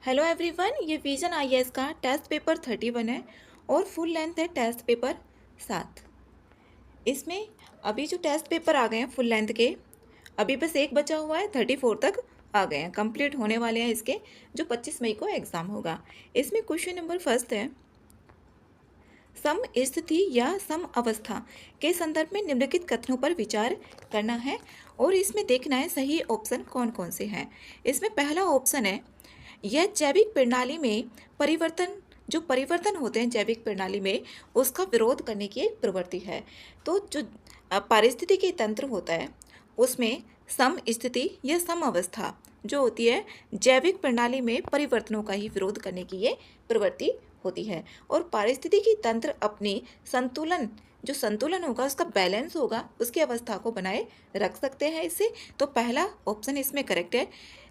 Hello everyone, ये vision IAS का test paper 31 है और फुल लेंथ है टेस्ट पेपर 7। इसमें अभी जो टेस्ट पेपर आ गए हैं फुल लेंथ के, अभी बस एक बचा हुआ है, 34 तक आ गए हैं, कंप्लीट होने वाले हैं इसके, जो 25 मई को एग्ज़ाम होगा। इसमें क्वेश्चन नंबर फर्स्ट है, सम स्थिति या सम अवस्था के संदर्भ में निम्नलिखित कथनों पर विचार करना है और इसमें देखना है सही ऑप्शन कौन कौन से हैं। इसमें पहला ऑप्शन है, यह जैविक प्रणाली में परिवर्तन होते हैं जैविक प्रणाली में, उसका विरोध करने की एक प्रवृत्ति है। तो जो पारिस्थितिकी तंत्र होता है उसमें सम स्थिति या सम अवस्था जो होती है, जैविक प्रणाली में परिवर्तनों का ही विरोध करने की ये प्रवृत्ति होती है। और पारिस्थितिकी तंत्र अपनी जो संतुलन होगा, उसका बैलेंस होगा, उसकी अवस्था को बनाए रख सकते हैं इससे। तो पहला ऑप्शन इसमें करेक्ट है।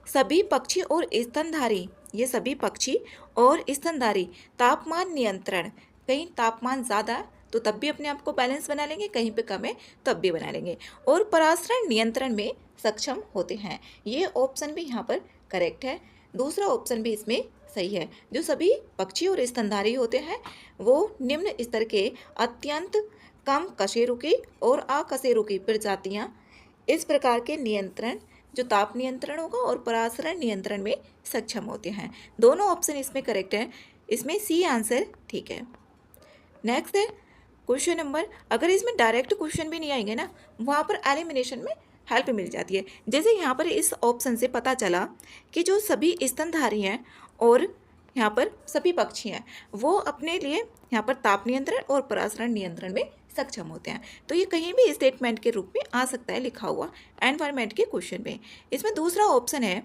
सभी पक्षी और स्तनधारी, ये सभी पक्षी और स्तनधारी तापमान नियंत्रण, कहीं तापमान ज़्यादा तो तब भी अपने आप को बैलेंस बना लेंगे, कहीं पे कम है तब भी बना लेंगे, और परासरण नियंत्रण में सक्षम होते हैं। ये ऑप्शन भी यहाँ पर करेक्ट है। दूसरा ऑप्शन भी इसमें सही है। जो सभी पक्षी और स्तनधारी होते हैं वो निम्न स्तर के अत्यंत कम कशेरुकी और अकशेरुकी प्रजातियां इस प्रकार के नियंत्रण, जो ताप नियंत्रण होगा और परासरण नियंत्रण में सक्षम होते हैं। दोनों ऑप्शन इसमें करेक्ट है। इसमें सी आंसर ठीक है। नेक्स्ट है क्वेश्चन नंबर, अगर इसमें डायरेक्ट क्वेश्चन भी नहीं आएंगे ना, वहाँ पर एलिमिनेशन में हेल्प मिल जाती है। जैसे यहाँ पर इस ऑप्शन से पता चला कि जो सभी स्तनधारी हैं और यहाँ पर सभी पक्षी हैं वो अपने लिए यहाँ पर ताप नियंत्रण और परासरण नियंत्रण में सक्षम होते हैं। तो ये कहीं भी स्टेटमेंट के रूप में आ सकता है लिखा हुआ एनवायरमेंट के क्वेश्चन में। इसमें दूसरा ऑप्शन है,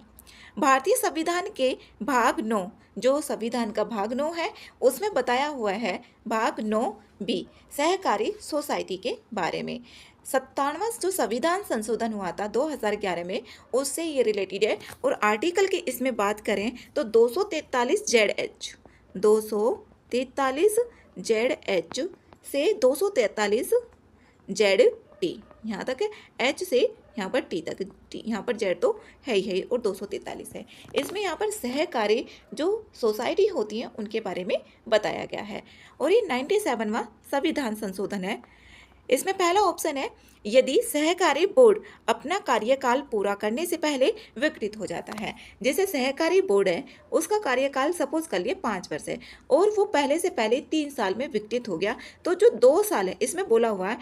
भारतीय संविधान के भाग 9, जो संविधान का भाग 9 है उसमें बताया हुआ है भाग 9B सहकारी सोसाइटी के बारे में। 57वां जो संविधान संशोधन हुआ था 2011 में, उससे ये रिलेटेड है। और आर्टिकल की इसमें बात करें तो 243 ZH से 243 ZT, यहाँ तक है, H से यहाँ पर T तक, यहाँ पर Z तो है ही और 243 है। इसमें यहाँ पर सहकारी जो सोसाइटी होती हैं उनके बारे में बताया गया है। और ये 97वां संविधान संशोधन है। इसमें पहला ऑप्शन है, यदि सहकारी बोर्ड अपना कार्यकाल पूरा करने से पहले विकृत हो जाता है। जैसे सहकारी बोर्ड है उसका कार्यकाल सपोज कर लिए 5 वर्ष है और वो पहले से पहले 3 साल में विकृत हो गया, तो जो 2 साल है इसमें बोला हुआ है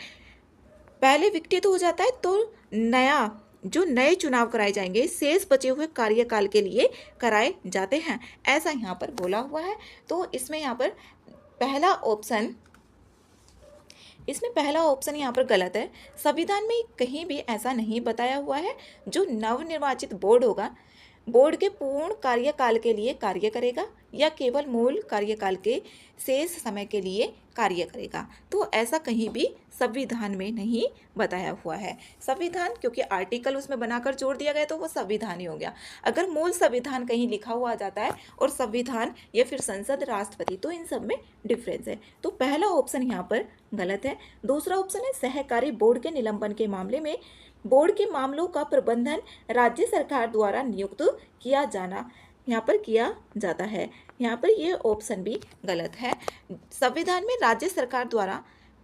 पहले विकृत हो जाता है तो नए चुनाव कराए जाएंगे, शेष बचे हुए कार्यकाल के लिए कराए जाते हैं, ऐसा यहाँ पर बोला हुआ है। तो इसमें यहाँ पर पहला ऑप्शन यहाँ पर गलत है। संविधान में कहीं भी ऐसा नहीं बताया हुआ है जो नवनिर्वाचित बोर्ड होगा बोर्ड के पूर्ण कार्यकाल के लिए कार्य करेगा या केवल मूल कार्यकाल के शेष समय के लिए कार्य करेगा। तो ऐसा कहीं भी संविधान में नहीं बताया हुआ है। संविधान क्योंकि आर्टिकल उसमें बनाकर जोड़ दिया गया तो वो संविधान ही हो गया। अगर मूल संविधान कहीं लिखा हुआ जाता है और संविधान या फिर संसद, राष्ट्रपति, तो इन सब में डिफरेंस है। तो पहला ऑप्शन यहाँ पर गलत है। दूसरा ऑप्शन है, सहकारी बोर्ड के निलंबन के मामले में बोर्ड के मामलों का प्रबंधन राज्य सरकार द्वारा नियुक्त किया जाता है। यहाँ पर ये ऑप्शन भी गलत है। संविधान में राज्य सरकार द्वारा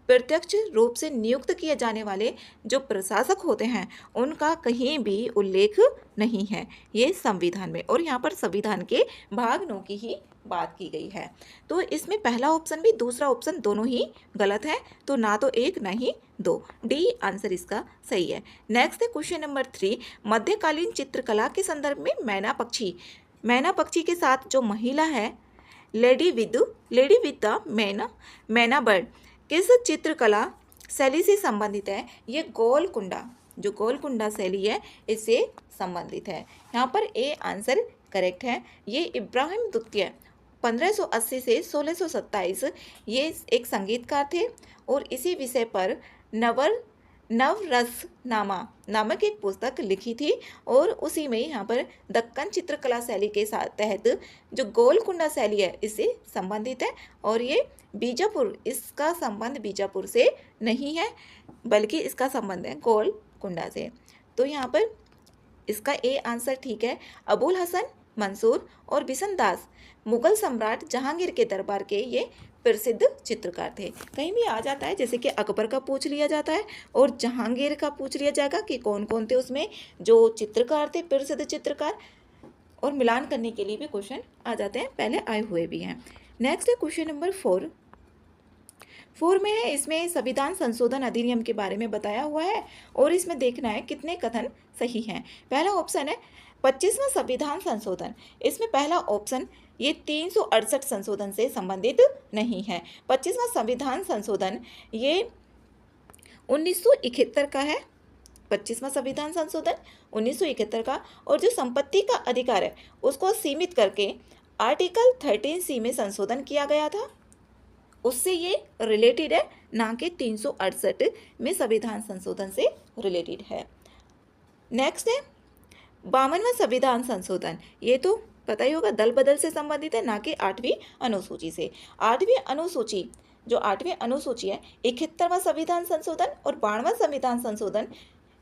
प्रत्यक्ष रूप से नियुक्त किए जाने वाले जो प्रशासक होते हैं उनका कहीं भी उल्लेख नहीं है ये संविधान में, और यहाँ पर संविधान के भाग 9 की ही बात की गई है। तो इसमें पहला ऑप्शन भी दूसरा ऑप्शन दोनों ही गलत है, तो ना तो एक ना ही दो, डी आंसर इसका सही है। नेक्स्ट है क्वेश्चन नंबर 3, मध्यकालीन चित्रकला के संदर्भ में मैना पक्षी के साथ जो महिला है लेडी विद द मैना बर्ड किस चित्रकला शैली से संबंधित है? ये गोलकुंडा शैली है इससे संबंधित है। यहाँ पर ए आंसर करेक्ट है। ये इब्राहिम द्वितीय 1580 से 1627 ये एक संगीतकार थे और इसी विषय पर नवरसनामा नामक एक पुस्तक लिखी थी और उसी में यहाँ पर दक्कन चित्रकला शैली के तहत जो गोलकुंडा शैली है इससे संबंधित है। और ये बीजापुर, इसका संबंध बीजापुर से नहीं है बल्कि इसका संबंध है गोलकुंडा से। तो यहाँ पर इसका ए आंसर ठीक है। अबुल हसन मंसूर और बिशनदास मुगल सम्राट जहांगीर के दरबार के ये प्रसिद्ध चित्रकार थे। कहीं भी आ जाता है, जैसे कि अकबर का पूछ लिया जाता है और जहांगीर का पूछ लिया जाएगा कि कौन कौन थे उसमें जो चित्रकार थे, प्रसिद्ध चित्रकार, और मिलान करने के लिए भी क्वेश्चन आ जाते हैं, पहले आए हुए भी हैं। नेक्स्ट है क्वेश्चन नंबर 4 में है, इसमें संविधान संशोधन अधिनियम के बारे में बताया हुआ है और इसमें देखना है कितने कथन सही हैं। पहला ऑप्शन है 25वां संविधान संशोधन। इसमें पहला ऑप्शन ये 368 संशोधन से संबंधित नहीं है। 25वां संविधान संशोधन ये 1971 का है। 25वां संविधान संशोधन 1971 का, और जो संपत्ति का अधिकार है उसको सीमित करके आर्टिकल 13C में संशोधन किया गया था, उससे ये रिलेटेड है, ना कि 368 में संविधान संशोधन से रिलेटेड है। नेक्स्ट है 52वां संविधान संशोधन। ये तो पता ही होगा, दल बदल से संबंधित है, ना कि 8वीं अनुसूची से। 8वीं अनुसूची, जो 8वीं अनुसूची है, 71वां संविधान संशोधन और 52वां संविधान संशोधन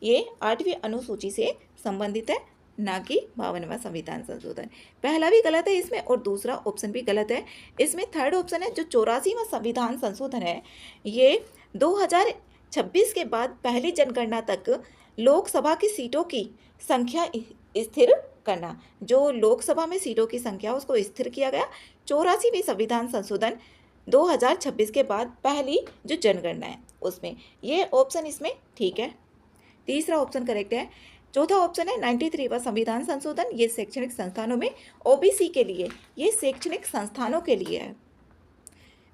ये 8वीं अनुसूची से संबंधित है, ना कि 52वां संविधान संशोधन। पहला भी गलत है इसमें और दूसरा ऑप्शन भी गलत है। इसमें थर्ड ऑप्शन है जो 84वां संविधान संशोधन है, ये 2026 के बाद पहली जनगणना तक लोकसभा की सीटों की संख्या स्थिर करना। जो लोकसभा में सीटों की संख्या उसको स्थिर किया गया। 84वीं संविधान संशोधन 2026 के बाद पहली जो जनगणना है उसमें, ये ऑप्शन इसमें ठीक है, तीसरा ऑप्शन करेक्ट है। चौथा ऑप्शन है 93वां संविधान संशोधन, ये शैक्षणिक संस्थानों में ओबीसी के लिए, ये शैक्षणिक संस्थानों के लिए है,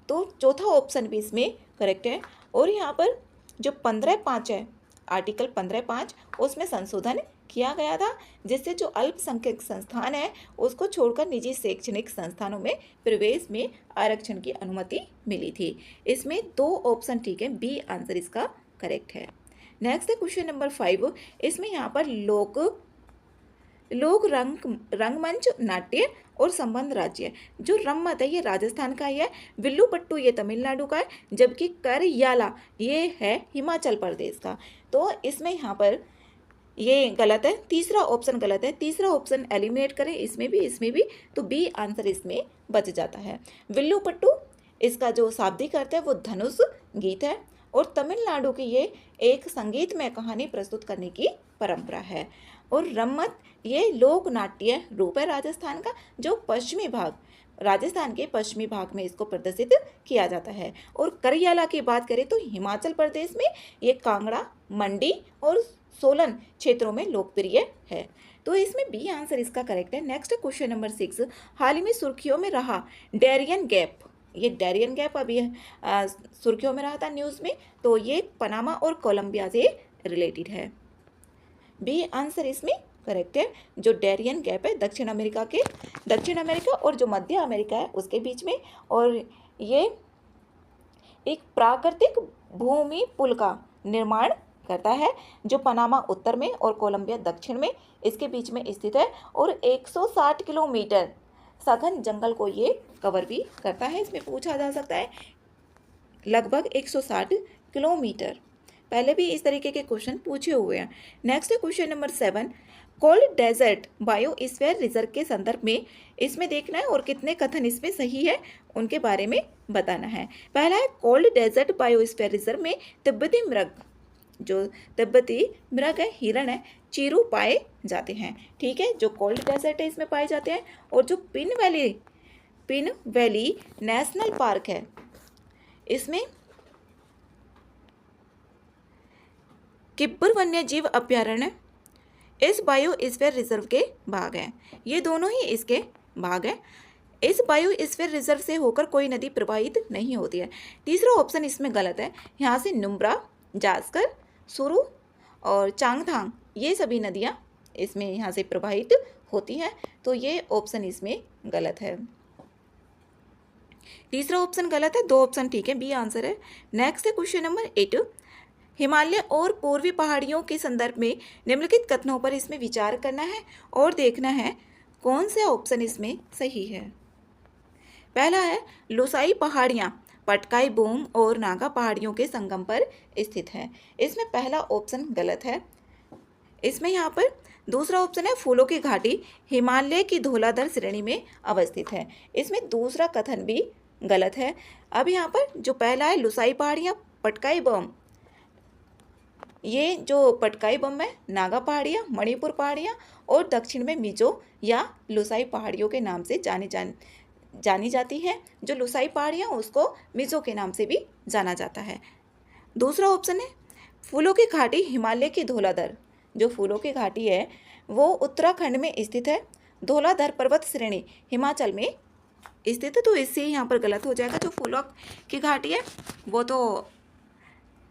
तो चौथा ऑप्शन भी इसमें करेक्ट है। और यहाँ पर जो 15(5) है, आर्टिकल 15(5) उसमें संशोधन किया गया था, जिससे जो अल्पसंख्यक संस्थान है उसको छोड़कर निजी शैक्षणिक संस्थानों में प्रवेश में आरक्षण की अनुमति मिली थी। इसमें 2 ऑप्शन ठीक है, बी आंसर इसका करेक्ट है। नेक्स्ट है क्वेश्चन नंबर 5। इसमें यहाँ पर लोक रंगमंच नाट्य और संबंध राज्य। जो रंगमत है ये राजस्थान का ही है, विल्लुपट्टू ये तमिलनाडु का है, जबकि करयाला ये है हिमाचल प्रदेश का। तो इसमें यहाँ पर ये गलत है, तीसरा ऑप्शन गलत है, तीसरा ऑप्शन एलिमिनेट करें, इसमें भी, तो बी आंसर इसमें बच जाता है। विल्लुपट्टू इसका जो शाब्दिक अर्थ है वो धनुष गीत है, और तमिलनाडु की ये एक संगीतमय कहानी प्रस्तुत करने की परंपरा है। और रम्मत ये लोक नाट्य रूप है राजस्थान का, जो पश्चिमी भाग, राजस्थान के पश्चिमी भाग में इसको प्रदर्शित किया जाता है। और करयाला की बात करें तो हिमाचल प्रदेश में ये कांगड़ा, मंडी और सोलन क्षेत्रों में लोकप्रिय है। तो इसमें बी आंसर इसका करेक्ट है। Next question number 6। हाल ही में सुर्खियों में रहा डैरियन गैप, ये डैरियन गैप अभी सुर्खियों में रहा था न्यूज़ में, तो ये पनामा और कोलंबिया से रिलेटेड है। बी आंसर इसमें करेक्ट है। जो डैरियन गैप है दक्षिण अमेरिका और जो मध्य अमेरिका है उसके बीच में, और ये एक प्राकृतिक भूमि पुल का निर्माण करता है, जो पनामा उत्तर में और कोलंबिया दक्षिण में इसके बीच में स्थित है, और 160 किलोमीटर सघन जंगल को ये कवर भी करता है। इसमें पूछा जा सकता है लगभग 160 किलोमीटर, पहले भी इस तरीके के क्वेश्चन पूछे हुए हैं। नेक्स्ट है question number 7। Cold desert biosphere reserve के संदर्भ में इसमें देखना है और कितने कथन इसमें सही है उनके बारे में बताना है। पहला है कोल्ड डेजर्ट बायोस्फीयर रिजर्व में तिब्बती मृग, जो तिब्बती मृग है, हिरण है, चीरू पाए जाते हैं। ठीक है, जो कोल्ड डेजर्ट है इसमें पाए जाते हैं। और जो पिन वैली नेशनल पार्क है, इसमें किब्बर वन्यजीव अभ्यारण्य इस बायोस्फीयर रिजर्व के भाग हैं। ये दोनों ही इसके भाग हैं। इस बायोस्फीयर रिजर्व से होकर कोई नदी प्रवाहित नहीं होती है। तीसरा ऑप्शन इसमें गलत है। यहाँ से नुब्रा, जास्कर, सुरु और चांगथांग ये सभी नदियाँ इसमें यहाँ से प्रवाहित होती हैं, तो ये ऑप्शन इसमें गलत है। तीसरा ऑप्शन गलत है, 2 ऑप्शन ठीक है, बी आंसर है। नेक्स्ट है क्वेश्चन नंबर 8। हिमालय और पूर्वी पहाड़ियों के संदर्भ में निम्नलिखित कथनों पर इसमें विचार करना है और देखना है कौन सा ऑप्शन इसमें सही है। पहला है लुसाई पहाड़ियाँ पटकाई बूम और नागा पहाड़ियों के संगम पर स्थित है। इसमें पहला ऑप्शन गलत है। इसमें यहाँ पर दूसरा ऑप्शन है फूलों की घाटी हिमालय की धौलाधर श्रेणी में अवस्थित है। इसमें दूसरा कथन भी गलत है। अब यहाँ पर जो पहला है लुसाई पहाड़ियाँ, पटकाई बम, ये जो पटकाई बम है नागा पहाड़ियाँ, मणिपुर पहाड़ियाँ और दक्षिण में मिजो या लुसाई पहाड़ियों के नाम से जानी जाती है। जो लुसाई पहाड़ियाँ उसको मिजो के नाम से भी जाना जाता है। दूसरा ऑप्शन है फूलों की घाटी हिमालय की धौलाधर। जो फूलों की घाटी है वो उत्तराखंड में स्थित है। धौलाधर पर्वत श्रेणी हिमाचल में स्थित है, तो इससे यहाँ पर गलत हो जाएगा। जो फूलों की घाटी है वो तो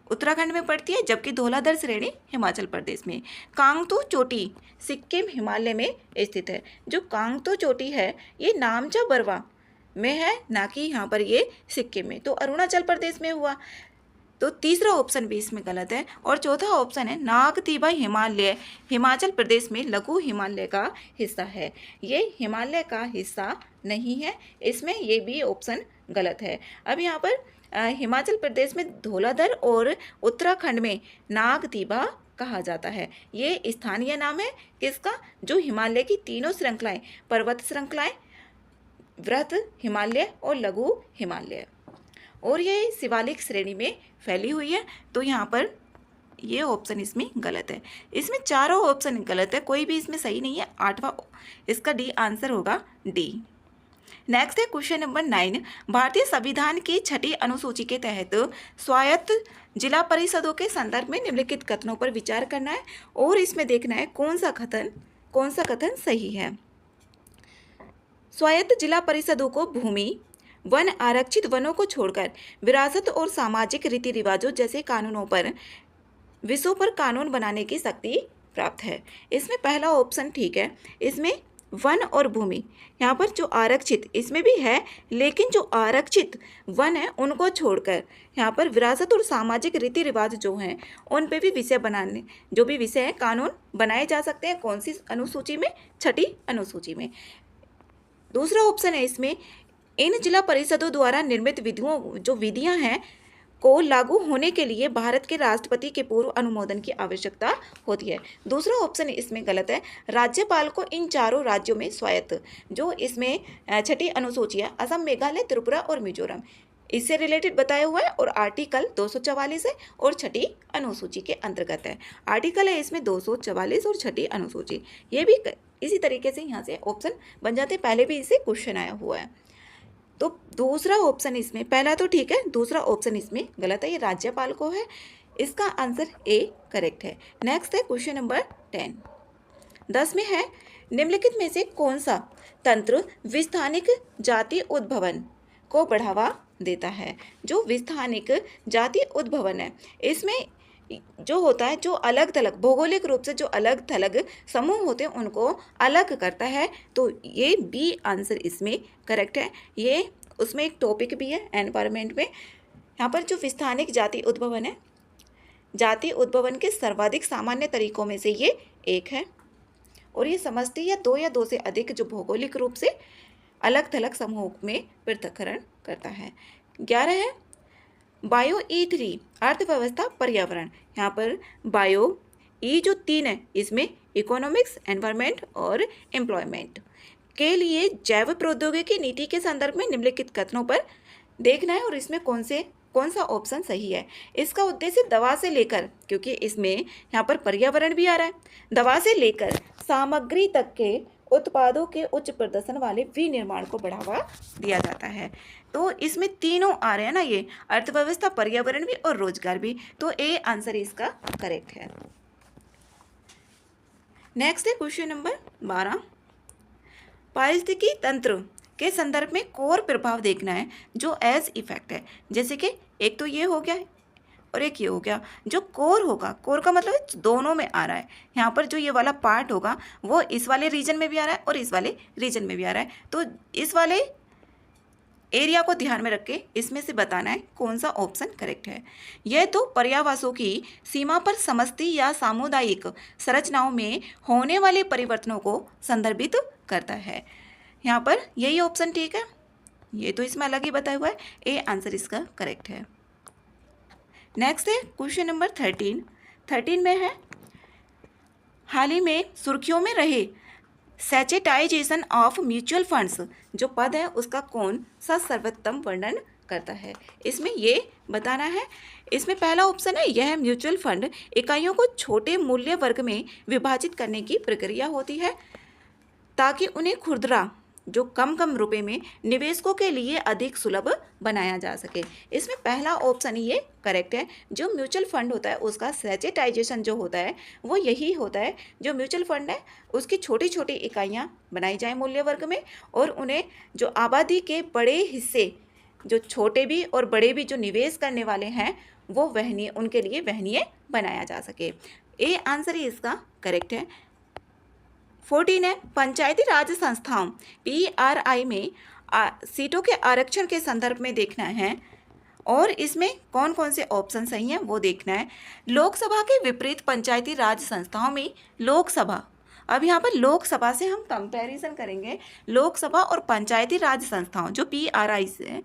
उत्तराखंड में पड़ती है, जबकि धौलाधर श्रेणी हिमाचल प्रदेश में। कांगतू चोटी सिक्किम हिमालय में स्थित है। जो कांगतू चोटी है ये नामचा बरवा में है, ना कि यहाँ पर ये सिक्किम में, तो अरुणाचल प्रदेश में हुआ। तो तीसरा ऑप्शन भी इसमें गलत है। और चौथा ऑप्शन है नागतीबा हिमालय हिमाचल प्रदेश में लघु हिमालय का हिस्सा है। ये हिमालय का हिस्सा नहीं है, इसमें ये भी ऑप्शन गलत है। अब यहाँ पर हिमाचल प्रदेश में धौलाधर और उत्तराखंड में नागतीबा कहा जाता है। ये स्थानीय नाम है किसका? जो हिमालय की तीनों श्रृंखलाएं, पर्वत श्रृंखलाएं, वृहत हिमालय और लघु हिमालय, और ये शिवालिक श्रेणी में फैली हुई है। तो यहाँ पर ये ऑप्शन इसमें गलत है। इसमें चारों ऑप्शन गलत है, कोई भी इसमें सही नहीं है। आठवां इसका डी आंसर होगा डी। नेक्स्ट है क्वेश्चन नंबर 9। भारतीय संविधान की 6ठी अनुसूची के तहत स्वायत्त जिला परिषदों के संदर्भ में निम्नलिखित कथनों पर विचार करना है और इसमें देखना है कौन सा कथन सही है। स्वायत्त जिला परिषदों को भूमि, वन, आरक्षित वनों को छोड़कर विरासत और सामाजिक रीति रिवाजों जैसे विषयों पर कानून बनाने की शक्ति प्राप्त है। इसमें पहला ऑप्शन ठीक है। इसमें वन और भूमि, यहाँ पर जो आरक्षित इसमें भी है, लेकिन जो आरक्षित वन है उनको छोड़कर यहाँ पर विरासत और सामाजिक रीति रिवाज जो हैं उन पे भी जो भी विषय है कानून बनाए जा सकते हैं। कौन सी अनुसूची में? 6ठी अनुसूची में। दूसरा ऑप्शन है इसमें इन जिला परिषदों द्वारा निर्मित विधियां हैं को लागू होने के लिए भारत के राष्ट्रपति के पूर्व अनुमोदन की आवश्यकता होती है। दूसरा ऑप्शन इसमें गलत है। राज्यपाल को इन चारों राज्यों में स्वायत्त, जो इसमें 6ठी अनुसूची है, असम, मेघालय, त्रिपुरा और मिजोरम, इससे रिलेटेड बताया हुआ है और आर्टिकल 244 है और 6ठी अनुसूची के अंतर्गत है। आर्टिकल है इसमें 244 और 6ठी अनुसूची। ये भी इसी तरीके से यहाँ से ऑप्शन बन जाते, पहले भी इससे क्वेश्चन आया हुआ है। तो दूसरा ऑप्शन इसमें, पहला तो ठीक है, दूसरा ऑप्शन इसमें गलत है, ये राज्यपाल को है। इसका आंसर ए करेक्ट है। नेक्स्ट है क्वेश्चन नंबर 10 में है निम्नलिखित में से कौन सा तंत्र विस्थानिक जाति उद्भवन को बढ़ावा देता है। जो विस्थानिक जाति उद्भवन है इसमें जो होता है, जो अलग थलग भौगोलिक रूप से जो अलग थलग समूह होते हैं उनको अलग करता है। तो ये बी आंसर इसमें करेक्ट है। ये उसमें एक टॉपिक भी है एनवायरनमेंट में। यहाँ पर जो विस्थानिक जाति उद्भवन है, जाति उद्भवन के सर्वाधिक सामान्य तरीकों में से ये एक है और ये समझती है दो या दो से अधिक जो भौगोलिक रूप से अलग थलग समूह में पृथक्करण करता है। 11 है बायो E3 अर्थव्यवस्था पर्यावरण। यहाँ पर बायो ई जो 3 है इसमें इकोनॉमिक्स, एनवायरनमेंट और एम्प्लॉयमेंट के लिए जैव प्रौद्योगिकी नीति के संदर्भ में निम्नलिखित कथनों पर देखना है और इसमें कौन सा ऑप्शन सही है। इसका उद्देश्य दवा से लेकर, क्योंकि इसमें यहाँ पर पर्यावरण भी आ रहा है, दवा से लेकर सामग्री तक के उत्पादों के उच्च प्रदर्शन वाले विनिर्माण को बढ़ावा दिया जाता है। तो इसमें तीनों आ रहे हैं ना, ये अर्थव्यवस्था, पर्यावरण भी और रोजगार भी। तो ए आंसर इसका करेक्ट है। नेक्स्ट है क्वेश्चन नंबर 12। पारिस्थितिकी तंत्र के संदर्भ में कोर प्रभाव देखना है जो एज इफेक्ट है। जैसे कि एक तो ये हो गया और एक ये हो गया। जो कोर होगा, कोर का मतलब दोनों में आ रहा है। यहाँ पर जो ये वाला पार्ट होगा वो इस वाले रीजन में भी आ रहा है और इस वाले रीजन में भी आ रहा है। तो इस वाले एरिया को ध्यान में रख के इसमें से बताना है कौन सा ऑप्शन करेक्ट है। यह तो पर्यावासों की सीमा पर समष्टि या सामुदायिक संरचनाओं में होने वाले परिवर्तनों को संदर्भित करता है। यहाँ पर यही ऑप्शन ठीक है, ये तो इसमें अलग ही बताया हुआ है। ए आंसर इसका करेक्ट है। नेक्स्ट है क्वेश्चन नंबर 13 में है हाल ही में सुर्खियों में रहे सैचेटाइजेशन ऑफ म्यूचुअल फंड्स जो पद है उसका कौन सा सर्वोत्तम वर्णन करता है? इसमें ये बताना है। इसमें पहला ऑप्शन है, यह म्यूचुअल फंड इकाइयों को छोटे मूल्य वर्ग में विभाजित करने की प्रक्रिया होती है ताकि उन्हें खुदरा जो कम कम रुपए में निवेशकों के लिए अधिक सुलभ बनाया जा सके। इसमें पहला ऑप्शन ये करेक्ट है। जो म्यूचुअल फंड होता है उसका सैचेटाइजेशन जो होता है वो यही होता है, जो म्यूचुअल फंड है उसकी छोटी छोटी इकाइयाँ बनाई जाए मूल्य वर्ग में, और उन्हें जो आबादी के बड़े हिस्से, जो छोटे भी और बड़े भी जो निवेश करने वाले हैं, वो वहनीय, उनके लिए वहनीय बनाया जा सके। ए आंसर ही इसका करेक्ट है। 14 है, पंचायती राज संस्थाओं PRI में सीटों के आरक्षण के संदर्भ में देखना है, और इसमें कौन कौन से ऑप्शन सही हैं वो देखना है। लोकसभा के विपरीत पंचायती राज संस्थाओं में लोकसभा, अब यहाँ पर लोकसभा से हम कंपैरिजन करेंगे, लोकसभा और पंचायती राज संस्थाओं जो PRI से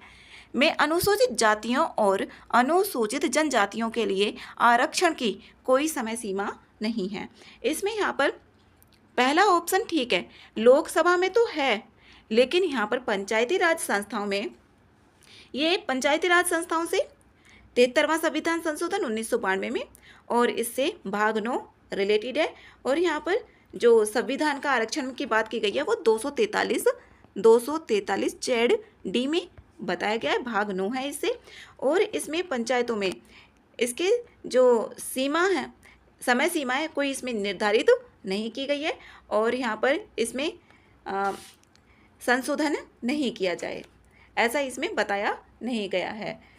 में अनुसूचित जातियों और अनुसूचित जनजातियों के लिए आरक्षण की कोई समय सीमा नहीं है। इसमें यहाँ पर पहला ऑप्शन ठीक है, लोकसभा में तो है, लेकिन यहाँ पर पंचायती राज संस्थाओं में, ये पंचायती राज संस्थाओं से 73वां संविधान संशोधन 1992 में और इससे भाग 9 रिलेटेड है। और यहाँ पर जो संविधान का आरक्षण की बात की गई है वो 243 जेड डी में बताया गया है, भाग 9 है इससे। और इसमें पंचायतों में इसके जो सीमा है, समय सीमा है, कोई इसमें निर्धारित नहीं की गई है, और यहाँ पर इसमें संशोधन नहीं किया जाए, ऐसा इसमें बताया नहीं गया है।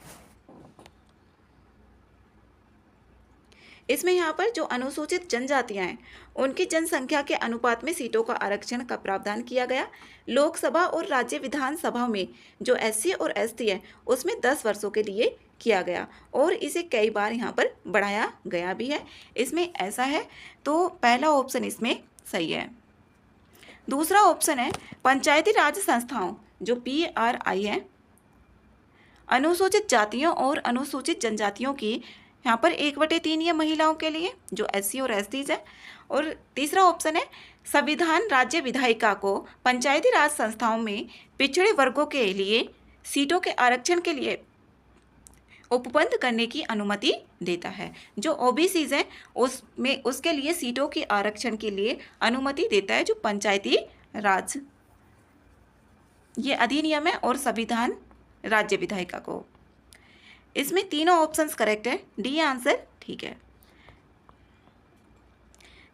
इसमें यहाँ पर जो अनुसूचित जनजातियाँ हैं उनकी जनसंख्या के अनुपात में सीटों का आरक्षण का प्रावधान किया गया। लोकसभा और राज्य विधानसभाओं में जो SC और ST है उसमें 10 वर्षों के लिए किया गया, और इसे कई बार यहाँ पर बढ़ाया गया भी है। इसमें ऐसा है, तो पहला ऑप्शन इसमें सही है। दूसरा ऑप्शन है, पंचायती राज संस्थाओं जो PRI है अनुसूचित जातियों और अनुसूचित जनजातियों की, यहाँ पर 1/3 ये महिलाओं के लिए जो SC और ST है। और तीसरा ऑप्शन है, संविधान राज्य विधायिका को पंचायती राज संस्थाओं में पिछड़े वर्गों के लिए सीटों के आरक्षण के लिए उपबंध करने की अनुमति देता है। जो OBCs है उसमें उसके लिए सीटों के आरक्षण के लिए अनुमति देता है जो पंचायती राज ये अधिनियम है, और संविधान राज्य विधायिका को। इसमें तीनों ऑप्शंस करेक्ट है, डी आंसर ठीक है।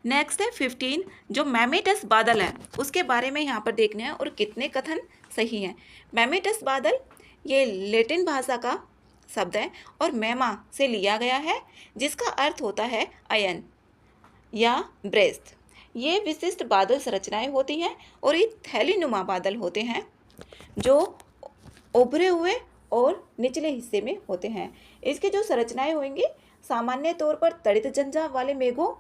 नेक्स्ट है 15, जो मैमेटस बादल है उसके बारे में यहाँ पर देखना है और कितने कथन सही हैं। मैमेटस बादल ये लैटिन भाषा का शब्द है और मैमा से लिया गया है, जिसका अर्थ होता है अयन या ब्रेस्ट। ये विशिष्ट बादल संरचनाएं होती हैं और ये थैलीनुमा बादल होते हैं जो उभरे हुए और निचले हिस्से में होते हैं। इसके जो संरचनाएं होंगी सामान्य तौर पर तड़ित झंझा वाले मेघों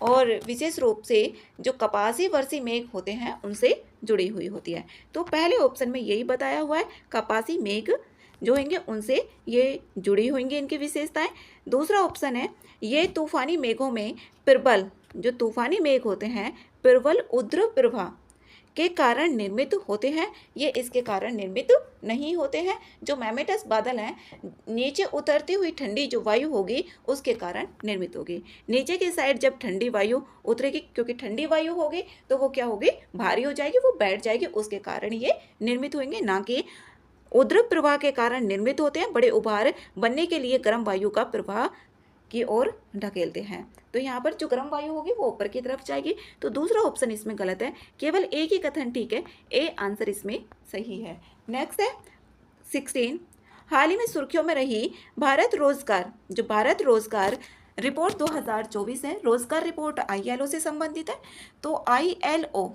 और विशेष रूप से जो कपासी वर्षी मेघ होते हैं उनसे जुड़ी हुई होती है। तो पहले ऑप्शन में यही बताया हुआ है, कपासी मेघ जो होंगे उनसे ये जुड़ी होंगी इनकी विशेषताएं। दूसरा ऑप्शन है, ये तूफानी मेघों में प्रबल, जो तूफानी मेघ होते हैं प्रबल उग्र प्रवाह के कारण निर्मित होते हैं, ये इसके कारण निर्मित नहीं होते हैं। जो मैमेटस बादल हैं नीचे उतरती हुई ठंडी जो वायु होगी उसके कारण निर्मित होगी। नीचे की साइड जब ठंडी वायु उतरेगी, क्योंकि ठंडी वायु होगी तो वो क्या होगी, भारी हो जाएगी, वो बैठ जाएगी, उसके कारण ये निर्मित होंगे, ना कि उग्र प्रवाह के कारण निर्मित होते हैं। बड़े उभार बनने के लिए गर्म वायु का प्रवाह की ओर ढकेलते हैं, तो यहाँ पर जो गर्म वायु होगी वो ऊपर की तरफ जाएगी। तो दूसरा ऑप्शन इसमें गलत है, केवल एक ही कथन ठीक है, ए आंसर इसमें सही है। नेक्स्ट है 16, हाल ही में सुर्खियों में रही भारत रोजगार रिपोर्ट 2024 है। रोजगार रिपोर्ट ILO से संबंधित है, तो ILO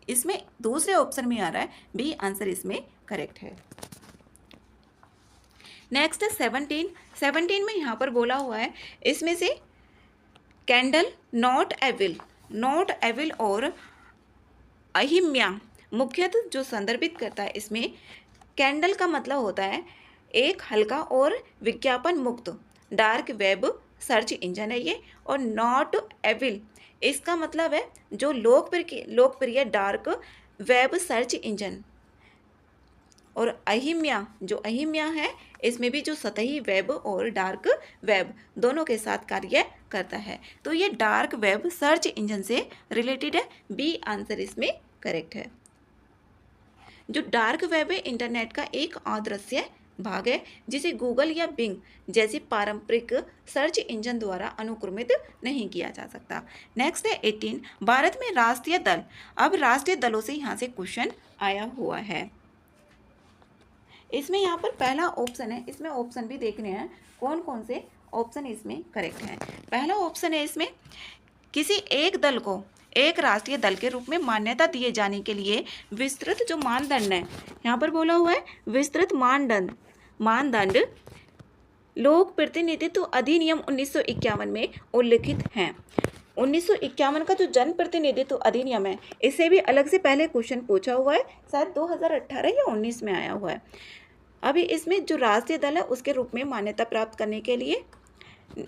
इसमें दूसरे ऑप्शन में आ रहा है, बी आंसर इसमें करेक्ट है। नेक्स्ट है 17 में यहाँ पर बोला हुआ है, इसमें से कैंडल, नॉट एविल और अहिम्या मुख्यतः जो संदर्भित करता है, इसमें कैंडल का मतलब होता है एक हल्का और विज्ञापन मुक्त डार्क वेब सर्च इंजन है ये, और नॉट एविल इसका मतलब है जो लोकप्रिय डार्क वेब सर्च इंजन, और अहिम्या, जो अहिम्या है इसमें भी जो सतही वेब और डार्क वेब दोनों के साथ कार्य करता है। तो ये डार्क वेब सर्च इंजन से रिलेटेड है, बी आंसर इसमें करेक्ट है। जो डार्क वेब है इंटरनेट का एक अदृश्य भाग है जिसे गूगल या बिंग जैसे पारंपरिक सर्च इंजन द्वारा अनुक्रमित नहीं किया जा सकता। नेक्स्ट है 18, भारत में राष्ट्रीय दल। अब राष्ट्रीय दलों से यहाँ से क्वेश्चन आया हुआ है। इसमें यहाँ पर पहला ऑप्शन है, इसमें ऑप्शन भी देखने हैं कौन कौन से ऑप्शन इसमें करेक्ट है। पहला ऑप्शन है इसमें किसी एक दल को एक राष्ट्रीय दल के रूप में मान्यता दिए जाने के लिए विस्तृत जो मानदंड है, यहाँ पर बोला हुआ है विस्तृत मानदंड लोक प्रतिनिधित्व अधिनियम 1951 में उल्लिखित हैं। 1951 का जो जन प्रतिनिधित्व अधिनियम है, इसे भी अलग से पहले क्वेश्चन पूछा हुआ है, शायद 2018 या 19 में आया हुआ है। अभी इसमें जो राष्ट्रीय दल है उसके रूप में मान्यता प्राप्त करने के लिए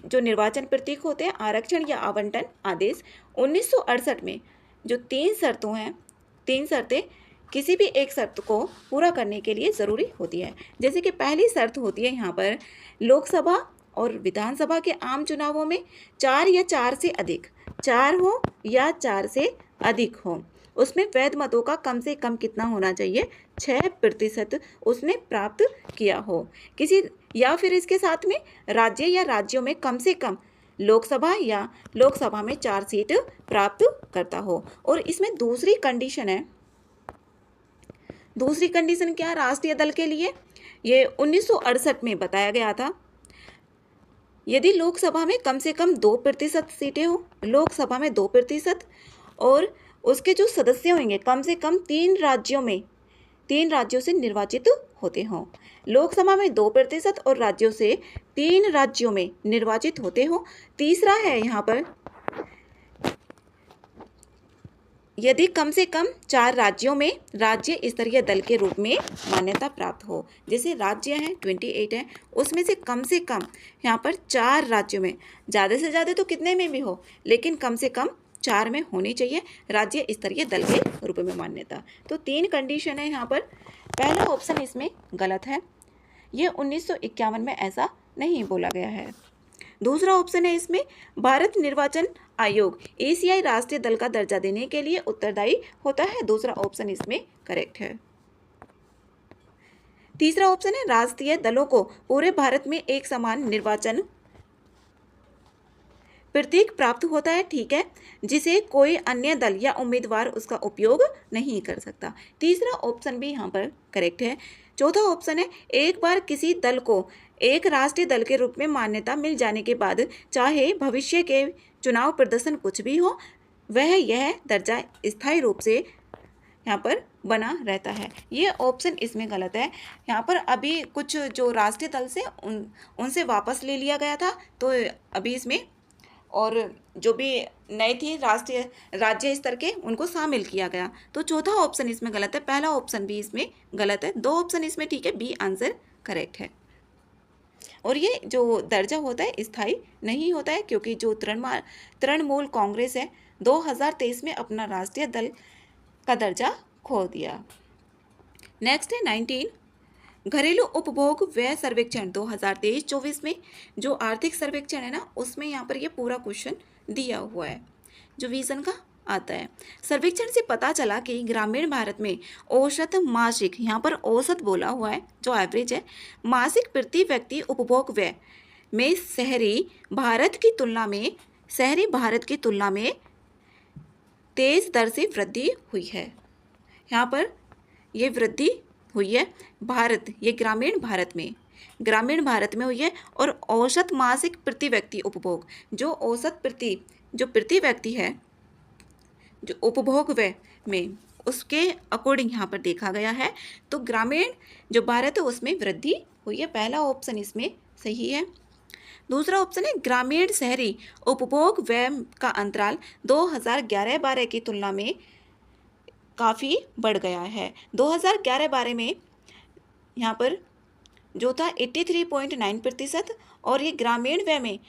जो निर्वाचन प्रतीक होते हैं, आरक्षण या आवंटन आदेश, 1968 में जो 3 शर्तों हैं, 3 शर्तें किसी भी एक शर्त को पूरा करने के लिए ज़रूरी होती है। जैसे कि पहली शर्त होती है यहाँ पर लोकसभा और विधानसभा के आम चुनावों में 4 या 4 से अधिक, 4 हो या 4 से अधिक हो, उसमें वैध मतों का कम से कम कितना होना चाहिए, 6% उसने प्राप्त किया हो किसी, या फिर इसके साथ में राज्य या राज्यों में कम से कम लोकसभा या लोकसभा में 4 सीट प्राप्त करता हो। और इसमें दूसरी कंडीशन है, दूसरी कंडीशन क्या राष्ट्रीय दल के लिए, ये 1968 में बताया गया था, यदि लोकसभा में कम से कम 2% सीटें हो, लोकसभा में 2%, और उसके जो सदस्य होंगे कम से कम 3 राज्यों से निर्वाचित होते हों, लोकसभा में 2% और राज्यों से 3 राज्यों में निर्वाचित होते हों। तीसरा है यहाँ पर यदि कम से कम 4 राज्यों में राज्य स्तरीय दल के रूप में मान्यता प्राप्त हो। जैसे राज्य हैं 28 हैं, उसमें से कम यहाँ पर 4 राज्यों में, ज़्यादा से ज़्यादा तो कितने में भी हो लेकिन कम से कम 4 में होनी चाहिए राज्य स्तरीय दल के रूप में मान्यता। तो 3 कंडीशन है यहाँ पर। पहला ऑप्शन इसमें गलत है, ये 1951 में ऐसा नहीं बोला गया है। दूसरा ऑप्शन है इसमें भारत निर्वाचन आयोग एशियाई राष्ट्रीय दल का दर्जा देने के लिए उत्तरदायी होता है, दूसरा ऑप्शन इसमें करेक्ट है। तीसरा ऑप्शन है राष्ट्रीय दलों को पूरे भारत में एक समान निर्वाचन प्रतीक प्राप्त होता है, ठीक है, जिसे कोई अन्य दल या उम्मीदवार उसका उपयोग नहीं कर सकता, तीसरा ऑप्शन भी यहाँ पर करेक्ट है। चौथा ऑप्शन है एक बार किसी दल को एक राष्ट्रीय दल के रूप में मान्यता मिल जाने के बाद चाहे भविष्य के चुनाव प्रदर्शन कुछ भी हो, वह यह दर्जा स्थायी रूप से यहाँ पर बना रहता है, ये ऑप्शन इसमें गलत है। यहाँ पर अभी कुछ जो राष्ट्रीय दल से उनसे वापस ले लिया गया था, तो अभी इसमें और जो भी नए थे राज्य स्तर के उनको शामिल किया गया, तो चौथा ऑप्शन इसमें गलत है, पहला ऑप्शन भी इसमें गलत है, 2 ऑप्शन इसमें ठीक है, बी आंसर करेक्ट है। और ये जो दर्जा होता है स्थायी नहीं होता है, क्योंकि जो तृणमूल कांग्रेस है 2023 में अपना राष्ट्रीय दल का दर्जा खो दिया। नेक्स्ट है 19, घरेलू उपभोग व्यय सर्वेक्षण 2023-24 में जो आर्थिक सर्वेक्षण है ना, उसमें यहाँ पर ये पूरा क्वेश्चन दिया हुआ है जो विजन का आता है। सर्वेक्षण से पता चला कि ग्रामीण भारत में औसत मासिक, यहाँ पर औसत बोला हुआ है जो एवरेज है, मासिक प्रति व्यक्ति उपभोग व्यय में शहरी भारत की तुलना में तेज दर से वृद्धि हुई है। यहाँ पर ये वृद्धि हुई है ये ग्रामीण भारत में हुई है। और औसत मासिक प्रति व्यक्ति उपभोग, जो प्रति व्यक्ति है जो उपभोग व्यय में, उसके अकॉर्डिंग यहाँ पर देखा गया है, तो ग्रामीण जो भारत है उसमें वृद्धि हुई है, पहला ऑप्शन इसमें सही है। दूसरा ऑप्शन है ग्रामीण शहरी उपभोग व्यय का अंतराल 2011-12 की तुलना में काफ़ी बढ़ गया है। 2011-12 में यहाँ पर जो था 83.9% और ये ग्रामीण व्यय में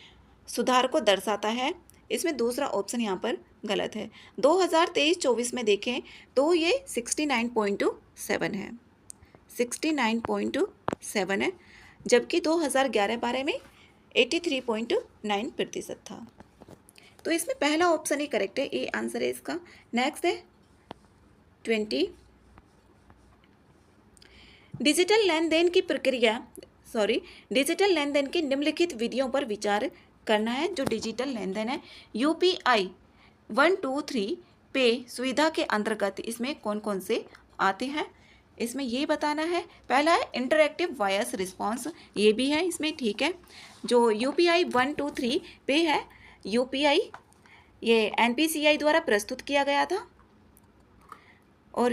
सुधार को दर्शाता है, इसमें दूसरा ऑप्शन यहाँ पर गलत है। 2023-24 में देखें तो ये 69.7 है, 69.7 है, जबकि 2011-12 में 83.9% था। तो इसमें पहला ऑप्शन ही करेक्ट है, ए आंसर है इसका। नेक्स्ट है 20, डिजिटल लेन देन की निम्नलिखित विधियों पर विचार करना है। जो डिजिटल लेन देन है, यूपीआई 1, 2, 3 पे सुविधा के अंतर्गत इसमें कौन कौन से आते हैं, इसमें ये बताना है। पहला है इंटरैक्टिव वॉइस रिस्पॉन्स, ये भी है इसमें, ठीक है। जो यूपीआई 1, 2, 3 पे है, यूपीआई ये एनपीसीआई द्वारा प्रस्तुत किया गया था। और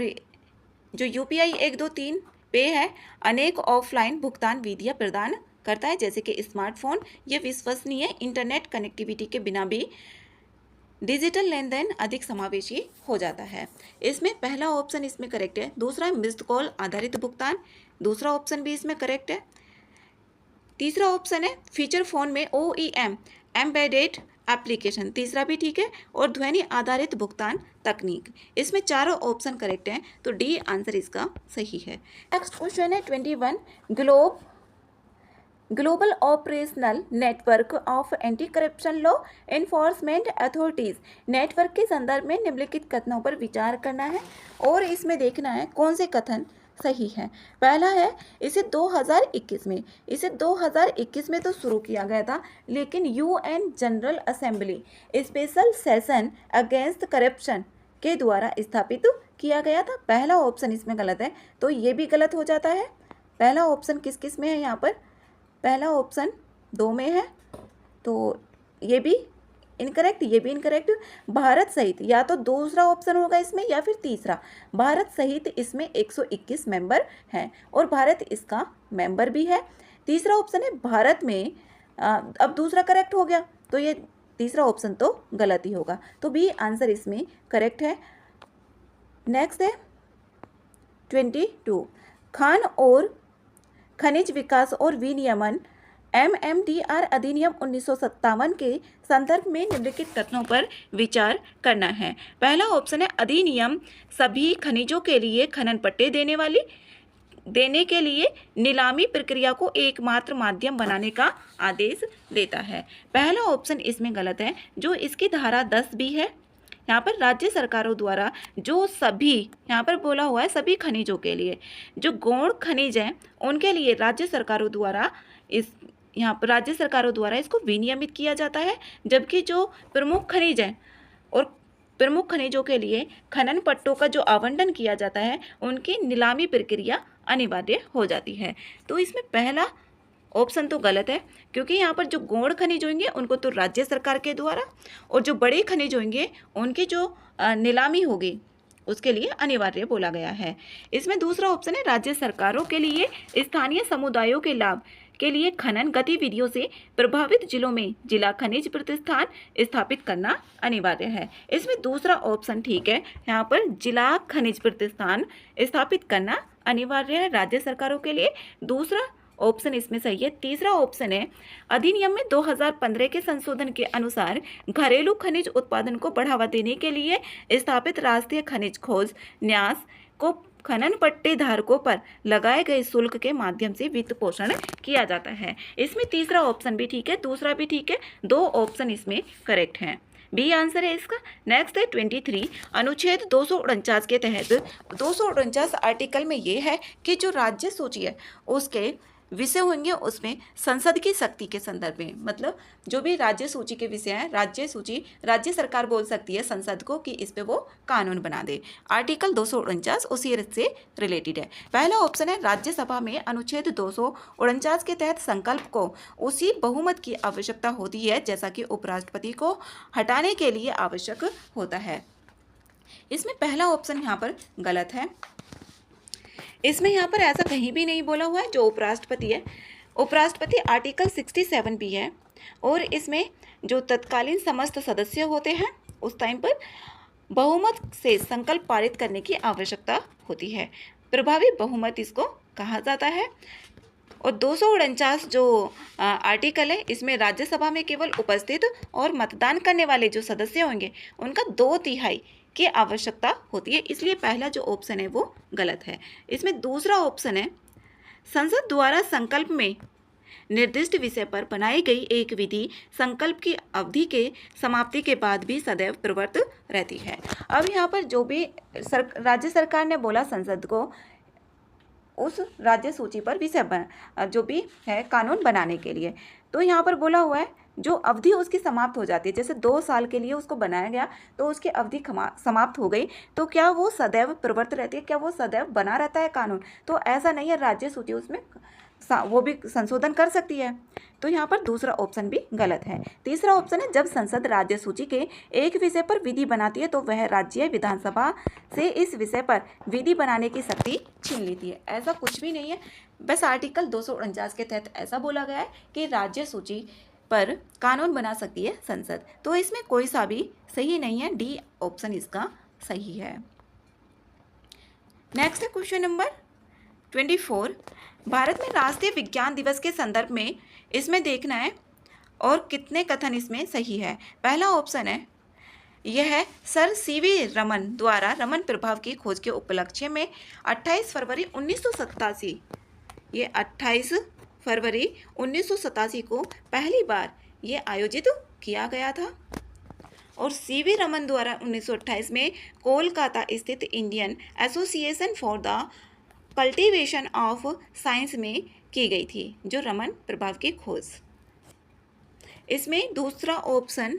जो यूपीआई 1, 2, 3 पे है, अनेक ऑफलाइन भुगतान विधियां प्रदान करता है, जैसे कि स्मार्टफोन। ये विश्वसनीय इंटरनेट कनेक्टिविटी के बिना भी डिजिटल लेन देन अधिक समावेशी हो जाता है। इसमें पहला ऑप्शन इसमें करेक्ट है। दूसरा है मिस्ड कॉल आधारित भुगतान, दूसरा ऑप्शन भी इसमें करेक्ट है। तीसरा ऑप्शन है फीचर फोन में OEM एम्बेडेड एप्लीकेशन, तीसरा भी ठीक है। और ध्वनि आधारित भुगतान तकनीक, इसमें चारों ऑप्शन करेक्ट हैं, तो डी आंसर इसका सही है। नेक्स्ट क्वेश्चन है 21, global operational network of anti corruption law enforcement authorities network के संदर्भ में निम्नलिखित कथनों पर विचार करना है, और इसमें देखना है कौन से कथन सही है। पहला है इसे 2021 में तो शुरू किया गया था, लेकिन UN general assembly special session against corruption के द्वारा स्थापित किया गया था। पहला ऑप्शन इसमें गलत है, तो ये भी गलत हो जाता है। पहला ऑप्शन किस किस में है यहाँ पर, पहला ऑप्शन 2 में है, तो ये भी इनकरेक्ट, ये भी इनकरेक्ट। भारत सहित, या तो दूसरा ऑप्शन होगा इसमें या फिर तीसरा। भारत सहित इसमें 121 मेंबर हैं और भारत इसका मेंबर भी है। तीसरा ऑप्शन है भारत में, अब दूसरा करेक्ट हो गया, तो ये तीसरा ऑप्शन तो गलत ही होगा, तो बी आंसर इसमें करेक्ट है। नेक्स्ट है 22, खान और खनिज विकास और विनियमन MMDR अधिनियम 1957 के संदर्भ में निम्नलिखित कथनों पर विचार करना है। पहला ऑप्शन है अधिनियम सभी खनिजों के लिए खनन पट्टे देने के लिए नीलामी प्रक्रिया को एकमात्र माध्यम बनाने का आदेश देता है। पहला ऑप्शन इसमें गलत है। जो इसकी धारा 10 भी है, यहाँ पर राज्य सरकारों द्वारा जो सभी, यहाँ पर बोला हुआ है सभी खनिजों के लिए, जो गौण खनिज हैं उनके लिए राज्य सरकारों द्वारा इसको विनियमित किया जाता है, जबकि जो प्रमुख खनिज हैं और प्रमुख खनिजों के लिए खनन पट्टों का जो आवंटन किया जाता है उनकी नीलामी प्रक्रिया अनिवार्य हो जाती है। तो इसमें पहला ऑप्शन तो गलत है, क्योंकि यहाँ पर जो गौण खनिज होंगे उनको तो राज्य सरकार के द्वारा, और जो बड़े खनिज होंगे उनकी जो नीलामी होगी उसके लिए अनिवार्य बोला गया है। इसमें दूसरा ऑप्शन है राज्य सरकारों के लिए स्थानीय समुदायों के लाभ के लिए खनन गतिविधियों से प्रभावित जिलों में जिला खनिज प्रतिष्ठान स्थापित करना अनिवार्य है। इसमें दूसरा ऑप्शन ठीक है, यहाँ पर जिला खनिज प्रतिष्ठान स्थापित करना अनिवार्य है राज्य सरकारों के लिए, दूसरा ऑप्शन इसमें सही है। तीसरा ऑप्शन है अधिनियम में 2015 के संशोधन के अनुसार घरेलू खनिज उत्पादन को बढ़ावा देने के लिए स्थापित राष्ट्रीय खनिज खोज न्यास को खनन पट्टे धारकों पर लगाए गए शुल्क के माध्यम से वित्त पोषण किया जाता है। इसमें तीसरा ऑप्शन भी ठीक है, दूसरा भी ठीक है, 2 ऑप्शन इसमें करेक्ट हैं, बी आंसर है इसका। नेक्स्ट है 23, अनुच्छेद 249 के तहत 249 आर्टिकल में ये है कि जो राज्य सूची है उसके विषय होंगे उसमें संसद की शक्ति के संदर्भ में, मतलब जो भी राज्य सूची के विषय हैं, राज्य सरकार बोल सकती है संसद को कि इस पे वो कानून बना दे। आर्टिकल 249 उसी से रिलेटेड है। पहला ऑप्शन है राज्यसभा में अनुच्छेद 249 के तहत संकल्प को उसी बहुमत की आवश्यकता होती है जैसा कि उपराष्ट्रपति को हटाने के लिए आवश्यक होता है। इसमें पहला ऑप्शन यहाँ पर गलत है। इसमें यहाँ पर ऐसा कहीं भी नहीं बोला हुआ है जो उपराष्ट्रपति है। उपराष्ट्रपति आर्टिकल 67 भी है, और इसमें जो तत्कालीन समस्त सदस्य होते हैं उस टाइम पर बहुमत से संकल्प पारित करने की आवश्यकता होती है। प्रभावी बहुमत इसको कहा जाता है। और 249 जो आर्टिकल है इसमें राज्यसभा में केवल उपस्थित और मतदान करने वाले जो सदस्य होंगे उनका 2/3 की आवश्यकता होती है, इसलिए पहला जो ऑप्शन है वो गलत है। इसमें दूसरा ऑप्शन है संसद द्वारा संकल्प में निर्दिष्ट विषय पर बनाई गई एक विधि संकल्प की अवधि के समाप्ति के बाद भी सदैव प्रवृत्त रहती है। अब यहाँ पर जो भी राज्य सरकार ने बोला संसद को उस राज्य सूची पर विषय जो भी है कानून बनाने के लिए, तो यहाँ पर बोला हुआ है जो अवधि उसकी समाप्त हो जाती है, जैसे 2 साल के लिए उसको बनाया गया तो उसकी अवधि समाप्त हो गई, तो क्या वो सदैव प्रवृत्त रहती है, क्या वो सदैव बना रहता है कानून? तो ऐसा नहीं है, राज्य सूची उसमें वो भी संशोधन कर सकती है। तो यहाँ पर दूसरा ऑप्शन भी गलत है। तीसरा ऑप्शन है जब संसद राज्य सूची के एक विषय पर विधि बनाती है तो वह राज्य विधानसभा से इस विषय पर विधि बनाने की शक्ति छीन लेती है। ऐसा कुछ भी नहीं है, बस आर्टिकल 249 के तहत ऐसा बोला गया है कि राज्य सूची पर कानून बना सकती है संसद। तो इसमें कोई सा भी सही नहीं है, डी ऑप्शन इसका सही है। नेक्स्ट है क्वेश्चन नंबर 24। भारत में राष्ट्रीय विज्ञान दिवस के संदर्भ में इसमें देखना है और कितने कथन इसमें सही है। पहला ऑप्शन है यह है सर सीवी रमन द्वारा रमन प्रभाव की खोज के उपलक्ष्य में 28 फरवरी 1987 ये 28 फरवरी 1987 को पहली बार ये आयोजित किया गया था। और सीवी रमन द्वारा 1928 में कोलकाता स्थित Indian association for the cultivation of science में की गई थी जो रमन प्रभाव की खोज। इसमें दूसरा ऑप्शन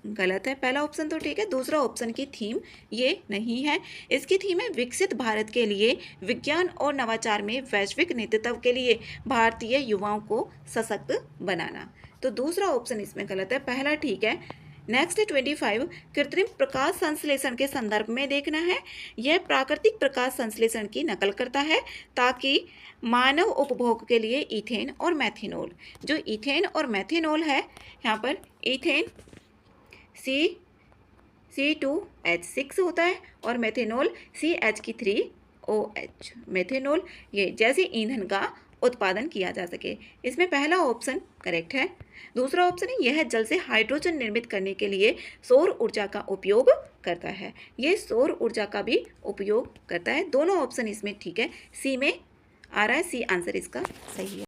गलत है, पहला ऑप्शन तो ठीक है, दूसरा ऑप्शन की थीम ये नहीं है। इसकी थीम है विकसित भारत के लिए विज्ञान और नवाचार में वैश्विक नेतृत्व के लिए भारतीय युवाओं को सशक्त बनाना। तो दूसरा ऑप्शन इसमें गलत है, पहला ठीक है। नेक्स्ट 25 कृत्रिम प्रकाश संश्लेषण के संदर्भ में देखना है। यह प्राकृतिक प्रकाश संश्लेषण की नकल करता है ताकि मानव उपभोग के लिए इथेन और मैथेनॉल, जो इथेन और मैथेनॉल है, यहाँ पर इथेन C2H6 होता है और मैथेनॉल CH3OH मैथेनॉल, ये जैसे ईंधन का उत्पादन किया जा सके। इसमें पहला ऑप्शन करेक्ट है। दूसरा ऑप्शन है यह जल से हाइड्रोजन निर्मित करने के लिए सौर ऊर्जा का उपयोग करता है, ये सौर ऊर्जा का भी उपयोग करता है। दोनों ऑप्शन इसमें ठीक है, सी में आ रहा है, सी आंसर इसका सही है।